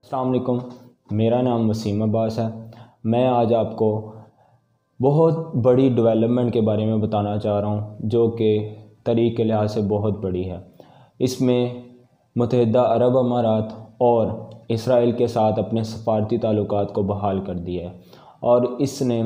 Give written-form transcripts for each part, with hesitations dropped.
अस्सलाम वालेकुम। मेरा नाम वसीम अब्बास है। मैं आज आपको बहुत बड़ी डेवलपमेंट के बारे में बताना चाह रहा हूँ जो कि तारीख़ के लिहाज से बहुत बड़ी है। इसमें मुत्तहिदा अरब अमारात और इसराइल के साथ अपने सफ़ारती ताल्लुकात को बहाल कर दिया है और इसने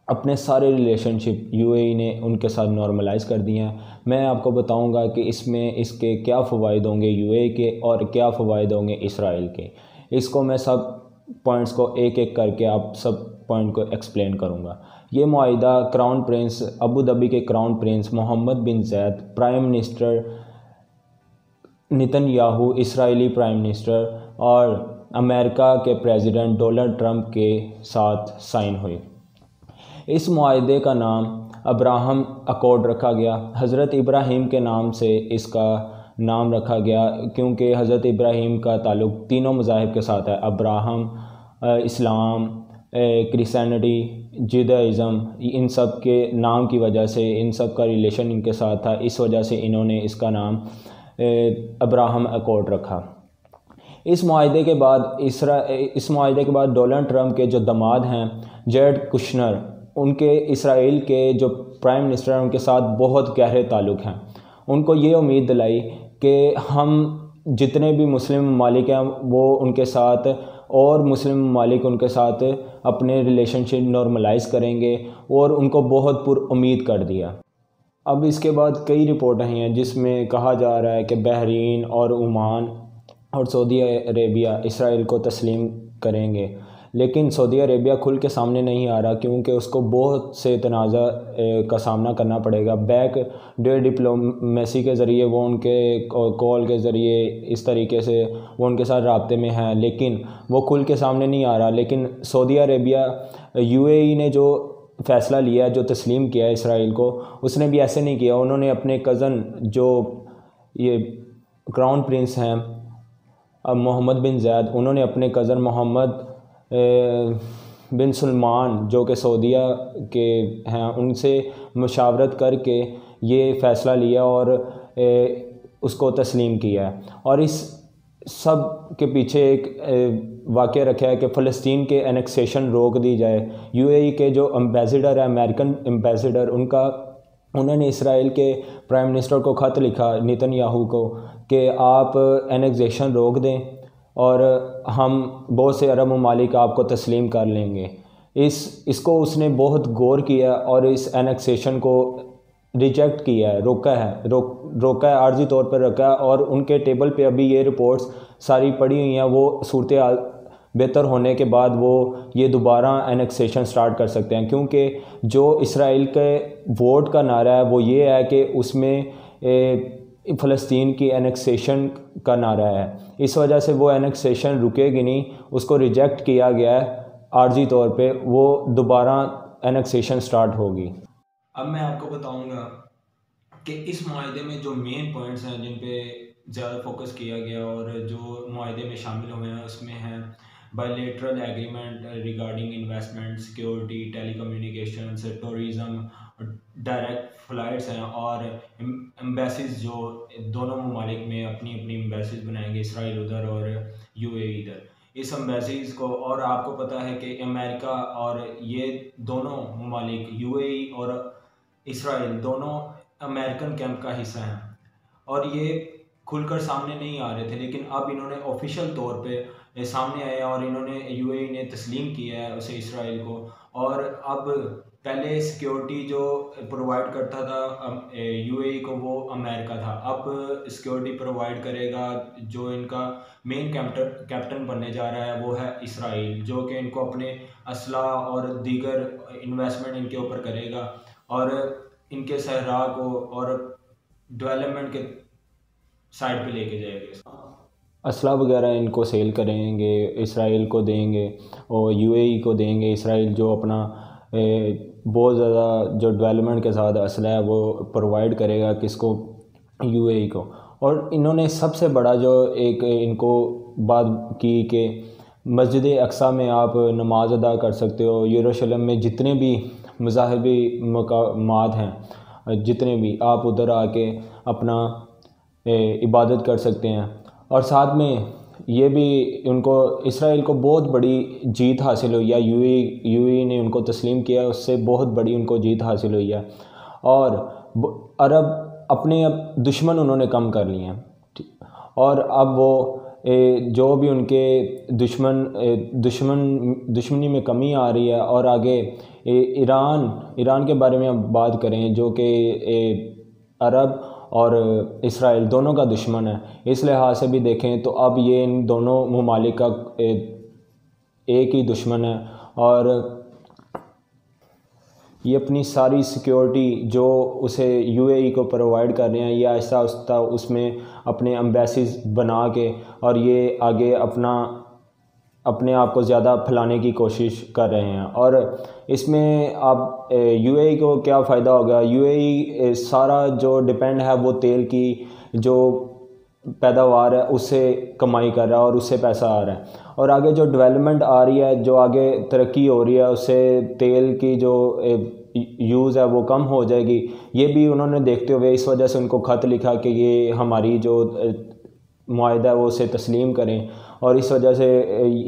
अपने सारे रिलेशनशिप यूएई ने उनके साथ नॉर्मलाइज़ कर दिए हैं। मैं आपको बताऊंगा कि इसमें इसके क्या फ़वाइद होंगे यूएई के और क्या फ़वाइद होंगे इसराइल के। इसको मैं सब पॉइंट्स को एक एक करके आप सब पॉइंट को एक्सप्लेन करूंगा। ये मुआहिदा क्राउन प्रिंस अबू धाबी के crown prince Mohammed bin Zayed, prime minister Netanyahu Israeli prime minister और अमेरिका के प्रेसिडेंट डोनाल्ड ट्रंप के साथ साइन हुई। इस मुआहिदे का नाम अब्राहम अकॉर्ड रखा गया। हज़रत इब्राहीम के नाम से इसका नाम रखा गया क्योंकि हज़रत इब्राहीम का ताल्लुक़ तीनों मज़ाहिब के साथ है। अब्राहम, इस्लाम, क्रिश्चियनिटी, जुदाइज़म, इन सब के नाम की वजह से इन सब का रिलेशन इनके साथ था। इस वजह से इन्होंने इसका नाम अब्राहम अकॉर्ड रखा। इस मुआहिदे के बाद डोनाल्ड ट्रंप के जो दामाद हैं जेरेड कुशनर, उनके इसराइल के जो प्राइम मिनिस्टर हैं उनके साथ बहुत गहरे ताल्लुक़ हैं। उनको ये उम्मीद दिलाई कि हम जितने भी मुस्लिम ममालिक हैं वो उनके साथ और मुस्लिम ममालिक उनके साथ अपने रिलेशनशिप नॉर्मलाइज़ करेंगे और उनको बहुत पुरुम्मीद कर दिया। अब इसके बाद कई रिपोर्ट आई हैं जिसमें कहा जा रहा है कि बहरीन और ओमान और सऊदी अरेबिया इसराइल को तस्लीम करेंगे, लेकिन सऊदी अरेबिया खुल के सामने नहीं आ रहा क्योंकि उसको बहुत से तनाज़ा का सामना करना पड़ेगा। बैक डोर डिप्लोमेसी के ज़रिए वो उनके कॉल के ज़रिए इस तरीके से वो उनके साथ राब्ते में है, लेकिन वो खुल के सामने नहीं आ रहा। लेकिन सऊदी अरेबिया यूएई ने जो फ़ैसला लिया, जो तस्लीम किया इसराइल को, उसने भी ऐसे नहीं किया। उन्होंने अपने कज़न जो ये क्राउन प्रिंस हैं मोहम्मद बिन ज़ैद, उन्होंने अपने कज़न मोहम्मद बिन सलमान जो कि सऊदीया के हैं उनसे मुशावरत करके ये फ़ैसला लिया और उसको तस्लीम किया है। और इस सब के पीछे एक वाक़या रखा है कि फ़लस्तीन के एनेक्सेशन रोक दी जाए। यूएई के जो एम्बेसडर है, अमेरिकन एम्बेसडर, उन्होंने इसराइल के प्राइम मिनिस्टर को ख़त लिखा नेतन्याहू को कि आप एनेक्सेशन रोक दें और हम बहुत से अरब ममालिक आपको तस्लीम कर लेंगे। इसको उसने बहुत गौर किया और इस एनेक्सेशन को रिजेक्ट किया है, रोका है, आर्जी तौर पर रखा है। और उनके टेबल पे अभी ये रिपोर्ट्स सारी पड़ी हुई हैं। वो सूरत बेहतर होने के बाद वो ये दोबारा एनेक्सेशन स्टार्ट कर सकते हैं, क्योंकि जो इसराइल के वोट का नारा है वो ये है कि उसमें फ़लस्तीन की एनेक्सेशन का नारा है। इस वजह से वो एनेक्सेशन रुकेगी नहीं, उसको रिजेक्ट किया गया है आर्जी तौर पे, वो दोबारा एनेक्सेशन स्टार्ट होगी। अब मैं आपको बताऊंगा कि इस मुआहिदे में जो मेन पॉइंट्स हैं जिन पे ज़्यादा फोकस किया गया और जो मुआहिदे में शामिल हुए हैं उसमें हैं bilateral agreement regarding investment, security, telecommunications, tourism, direct flights हैं और एम्बेसीज़ जो दोनों ममालिक में अपनी अपनी एम्बेसीज़ बनाएंगे, इसराइल उधर और यूएई इधर। इस एम्बेसीज़ को, और आपको पता है कि अमेरिका और ये दोनों ममालिक यूएई और इसराइल दोनों अमेरिकन कैंप का हिस्सा हैं और ये खुलकर सामने नहीं आ रहे थे, लेकिन अब इन्होंने ऑफिशियल तौर पे सामने आए और इन्होंने यूएई ने तस्लीम किया है उसे इसराइल को। और अब पहले सिक्योरिटी जो प्रोवाइड करता था यूएई को वो अमेरिका था, अब सिक्योरिटी प्रोवाइड करेगा जो इनका मेन कैप्टन बनने जा रहा है वो है इसराइल, जो कि इनको अपने असला और दीगर इन्वेस्टमेंट इनके ऊपर करेगा और इनके सहरा को और डेवलपमेंट के साइड पे लेके जाएंगे। असला वगैरह इनको सेल करेंगे, इसराइल को देंगे और यूएई को देंगे। इसराइल जो अपना बहुत ज़्यादा जो डेवलपमेंट के साथ असला है वो प्रोवाइड करेगा किसको, यूएई को। और इन्होंने सबसे बड़ा जो एक इनको बात की कि मस्जिद अक्सा में आप नमाज अदा कर सकते हो। यरूशलेम में जितने भी मज़ाहबी मकामात हैं, जितने भी, आप उधर आके अपना इबादत कर सकते हैं। और साथ में ये भी उनको इसराइल को बहुत बड़ी जीत हासिल हुई है। यूएई ने उनको तस्लीम किया, उससे बहुत बड़ी उनको जीत हासिल हुई है। और अरब अपने अब दुश्मन उन्होंने कम कर लिए हैं, और अब वो जो भी उनके दुश्मनी में कमी आ रही है। और आगे ईरान के बारे में अब बात करें, जो कि अरब और इसराइल दोनों का दुश्मन है। इस लिहाज से भी देखें तो अब ये इन दोनों ममालिक का एक ही दुश्मन है, और ये अपनी सारी सिक्योरिटी जो उसे यूएई को प्रोवाइड कर रहे हैं, ये आहिस्ता आहिस्ता उसमें अपने एम्बेसीज बना के और ये आगे अपने आप को ज़्यादा फैलाने की कोशिश कर रहे हैं। और इसमें आप यूएई को क्या फ़ायदा होगा? यूएई सारा जो डिपेंड है वो तेल की जो पैदावार है उससे कमाई कर रहा है और उससे पैसा आ रहा है। और आगे जो डेवलपमेंट आ रही है, जो आगे तरक्की हो रही है, उससे तेल की जो यूज़ है वो कम हो जाएगी। ये भी उन्होंने देखते हुए इस वजह से उनको ख़त लिखा कि ये हमारी जो मुआहदा है वो उसे तस्लीम करें। और इस वजह से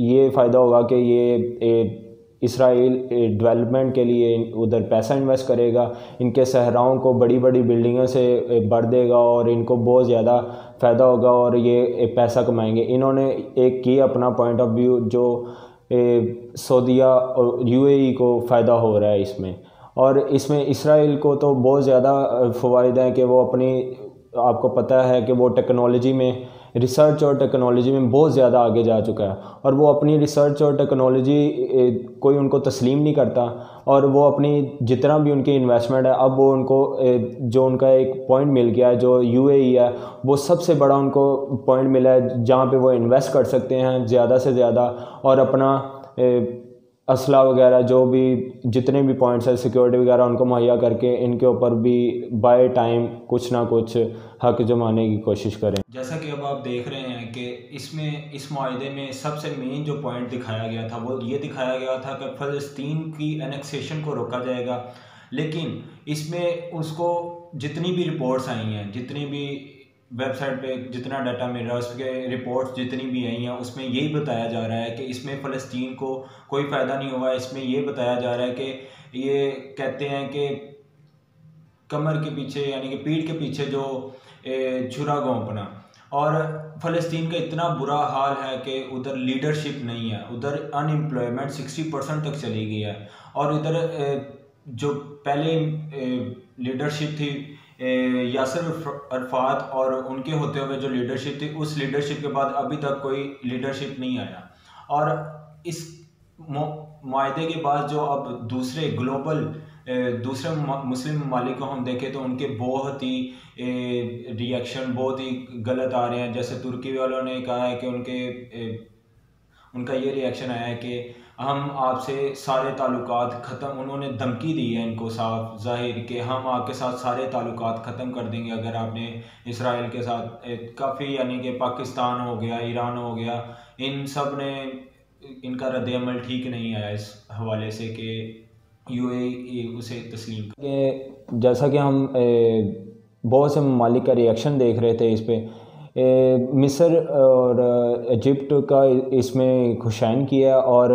ये फ़ायदा होगा कि ये इसराइल डेवलपमेंट के लिए उधर पैसा इन्वेस्ट करेगा, इनके सहराओं को बड़ी बड़ी बिल्डिंगों से भर देगा और इनको बहुत ज़्यादा फ़ायदा होगा और ये पैसा कमाएंगे। इन्होंने एक किया अपना पॉइंट ऑफ व्यू, जो सऊदीया और यूएई को फ़ायदा हो रहा है इसमें। और इसमें इसराइल को तो बहुत ज़्यादा फ़वाइद हैं कि वो अपनी, आपको पता है कि वो टेक्नोलॉजी में, रिसर्च और टेक्नोलॉजी में बहुत ज़्यादा आगे जा चुका है, और वो अपनी रिसर्च और टेक्नोलॉजी कोई उनको तस्लीम नहीं करता। और वो अपनी जितना भी उनकी इन्वेस्टमेंट है, अब वो उनको जो उनका एक पॉइंट मिल गया है, जो यूएई है, वो सबसे बड़ा उनको पॉइंट मिला है जहाँ पे वो इन्वेस्ट कर सकते हैं ज़्यादा से ज़्यादा, और अपना असला वगैरह जो भी जितने भी पॉइंट्स है, सिक्योरिटी वगैरह उनको मुहैया करके इनके ऊपर भी बाय टाइम कुछ ना कुछ हक जमाने की कोशिश करें। जैसा कि अब आप देख रहे हैं कि इस मुआहदे में सबसे मेन जो पॉइंट दिखाया गया था वो ये दिखाया गया था कि फ़लस्तीन की एनेक्सेशन को रोका जाएगा। लेकिन इसमें उसको जितनी भी रिपोर्ट्स आई हैं, जितनी भी वेबसाइट पे जितना डाटा मिल रहा है, उसके रिपोर्ट्स जितनी भी आई हैं, उसमें यही बताया जा रहा है कि इसमें फ़लस्तीन को कोई फ़ायदा नहीं हुआ। इसमें ये बताया जा रहा है कि ये कहते हैं कि कमर के पीछे यानी कि पीठ के पीछे जो छुरा घोंपना, और फ़लस्तीन का इतना बुरा हाल है कि उधर लीडरशिप नहीं है, उधर अनएम्प्लॉयमेंट 60% तक चली गई है। और इधर जो पहले लीडरशिप थी यासिर अरफात, और उनके होते हुए जो लीडरशिप थी, उस लीडरशिप के बाद अभी तक कोई लीडरशिप नहीं आया। और इस मुआहदे के बाद जो अब दूसरे मुस्लिम ममालिक को हम देखें तो उनके बहुत ही रिएक्शन बहुत ही गलत आ रहे हैं। जैसे तुर्की वालों ने कहा है कि उनका ये रिएक्शन आया है कि हम आपसे सारे ताल्लुकात ख़त्म, उन्होंने धमकी दी है इनको साफ ज़ाहिर कि हम आपके साथ सारे ताल्लुकात ख़त्म कर देंगे अगर आपने इसराइल के साथ काफ़ी, यानी कि पाकिस्तान हो गया, ईरान हो गया, इन सब ने इनका रद्द-ए-अमल ठीक नहीं आया इस हवाले से कि यूएई उसे तस्लीम के। जैसा कि हम बहुत से ममालिक का रिएक्शन देख रहे थे इस पर, मिस्र और इजिप्ट का इसमें खुशाइन किया, और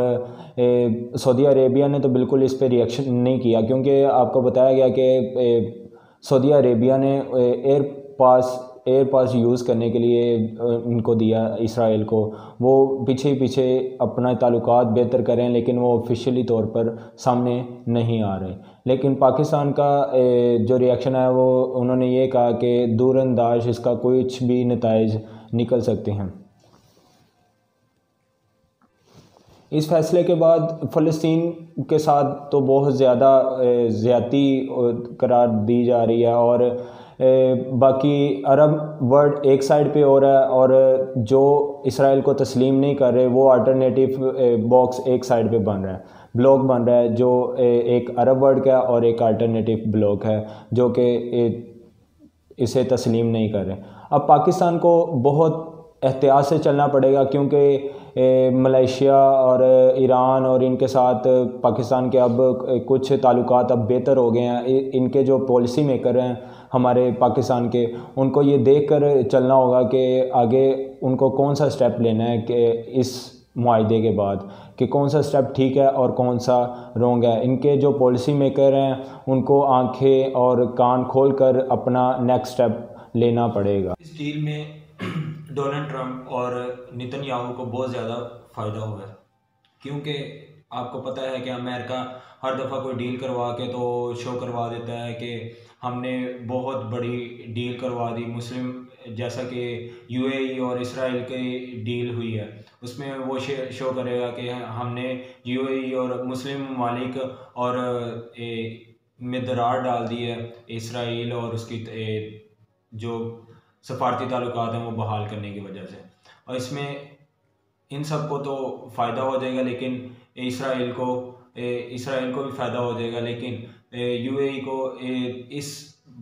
सऊदी अरेबिया ने तो बिल्कुल इस पर रिएक्शन नहीं किया, क्योंकि आपको बताया गया कि सऊदी अरेबिया ने एयर पास यूज़ करने के लिए उनको दिया इसराइल को। वो पीछे अपना ताल्लुकात बेहतर करें, लेकिन वो ऑफिशियली तौर पर सामने नहीं आ रहे। लेकिन पाकिस्तान का जो रिएक्शन है वो उन्होंने ये कहा कि दूरअंदाज इसका कुछ भी नताइज निकल सकते हैं। इस फैसले के बाद फ़लस्तीन के साथ तो बहुत ज़्यादा ज़्यादती करार दी जा रही है, और बाकी अरब वर्ल्ड एक साइड पे हो रहा है, और जो इसराइल को तस्लीम नहीं कर रहे वो अल्टरनेटिव बॉक्स एक साइड पे बन रहा है, ब्लॉक बन रहा है, जो एक अरब वर्ल्ड का और एक अल्टरनेटिव ब्लॉक है जो कि इसे तस्लीम नहीं कर रहे। अब पाकिस्तान को बहुत एहतियात से चलना पड़ेगा, क्योंकि मलेशिया और ईरान और इनके साथ पाकिस्तान के अब कुछ ताल्लुकात अब बेहतर हो गए हैं। इनके जो पॉलिसी मेकर हैं हमारे पाकिस्तान के, उनको ये देख कर चलना होगा कि आगे उनको कौन सा स्टेप लेना है कि इस मुआहदे के बाद, कि कौन सा स्टेप ठीक है और कौन सा रॉन्ग है। इनके जो पॉलिसी मेकर हैं उनको आंखें और कान खोल कर अपना नेक्स्ट स्टेप लेना पड़ेगा। इस डील में डोनाल्ड ट्रंप और नेतन्याहू को बहुत ज़्यादा फ़ायदा हुआ है, क्योंकि आपको पता है कि अमेरिका हर दफ़ा कोई डील करवा के तो शो करवा देता है कि हमने बहुत बड़ी डील करवा दी मुस्लिम, जैसा कि यूएई और इसराइल की डील हुई है, उसमें वो शो करेगा कि हमने यूएई और मुस्लिम ममालिक और में दरार डाल दी है इसराइल और उसकी जो सफारती ताल्लुकात हैं वो बहाल करने की वजह से। और इसमें इन सब को तो फ़ायदा हो जाएगा, लेकिन इसराइल को भी फ़ायदा हो जाएगा, लेकिन यूएई को इस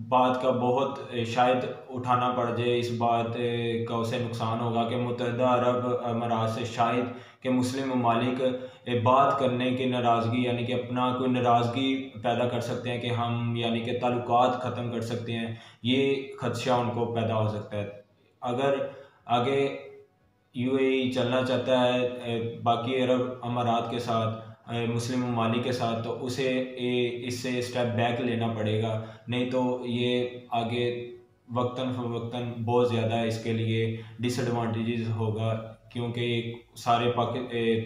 बात का बहुत शायद उठाना पड़ जाए, इस बात का उसे नुकसान होगा कि मुत्तहिदा अरब अमारात से शायद कि मुस्लिम ममालिक बात करने की नाराज़गी, यानी कि अपना कोई नाराज़गी पैदा कर सकते हैं कि हम यानी कि ताल्लुकात ख़त्म कर सकते हैं, ये खदशा उनको पैदा हो सकता है। अगर आगे यूएई चलना चाहता है बाकी अरब अमारात के साथ, मुस्लिम ममालिक के साथ, तो उसे इससे स्टेप बैक लेना पड़ेगा, नहीं तो ये आगे वक्तन फ़वक्तन बहुत ज़्यादा इसके लिए डिसएडवांटेजेस होगा, क्योंकि सारे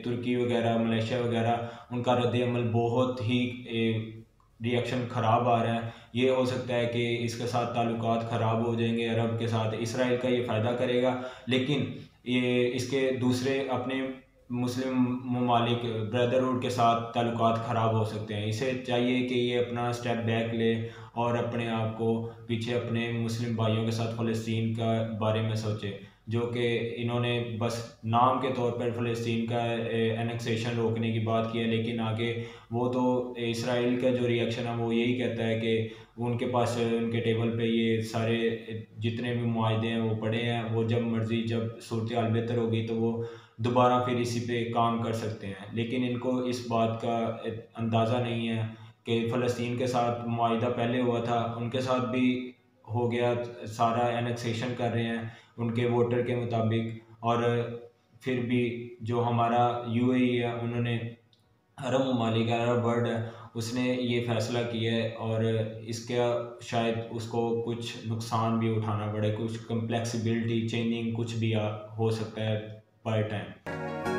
तुर्की वगैरह, मलेशिया वगैरह, उनका रद्द-ए-अमल बहुत ही रिएक्शन ख़राब आ रहा है। ये हो सकता है कि इसके साथ ताल्लुकात ख़राब हो जाएंगे अरब के साथ। इसराइल का ये फ़ायदा करेगा, लेकिन ये इसके दूसरे अपने मुस्लिम ममालिक ब्रदरहुड के साथ ताल्लुकात ख़राब हो सकते हैं। इसे चाहिए कि ये अपना स्टेप बैक ले और अपने आप को पीछे अपने मुस्लिम भाइयों के साथ फ़लस्तीन का बारे में सोचे, जो कि इन्होंने बस नाम के तौर पर फ़लस्तीन का एनेक्सेशन रोकने की बात की है, लेकिन आगे वो तो इसराइल का जो रिएक्शन है वो यही कहता है कि उनके पास उनके टेबल पे ये सारे जितने भी मुआहदे हैं वो पड़े हैं, वो जब मर्ज़ी, जब सूरत हाल बेहतर होगी तो वो दोबारा फिर इसी पे काम कर सकते हैं। लेकिन इनको इस बात का अंदाज़ा नहीं है कि फ़लस्तीन के साथ मुआहदा पहले हुआ था, उनके साथ भी हो गया, सारा एनेक्सेशन कर रहे हैं उनके वोटर के मुताबिक, और फिर भी जो हमारा यूएई है, उन्होंने अरब ममालिक, अरब वर्ल्ड है, उसने ये फ़ैसला किया है, और इसका शायद उसको कुछ नुकसान भी उठाना पड़े, कुछ कम्प्लेक्सिबिलिटी चेंजिंग कुछ भी हो सकता है बाय टाइम।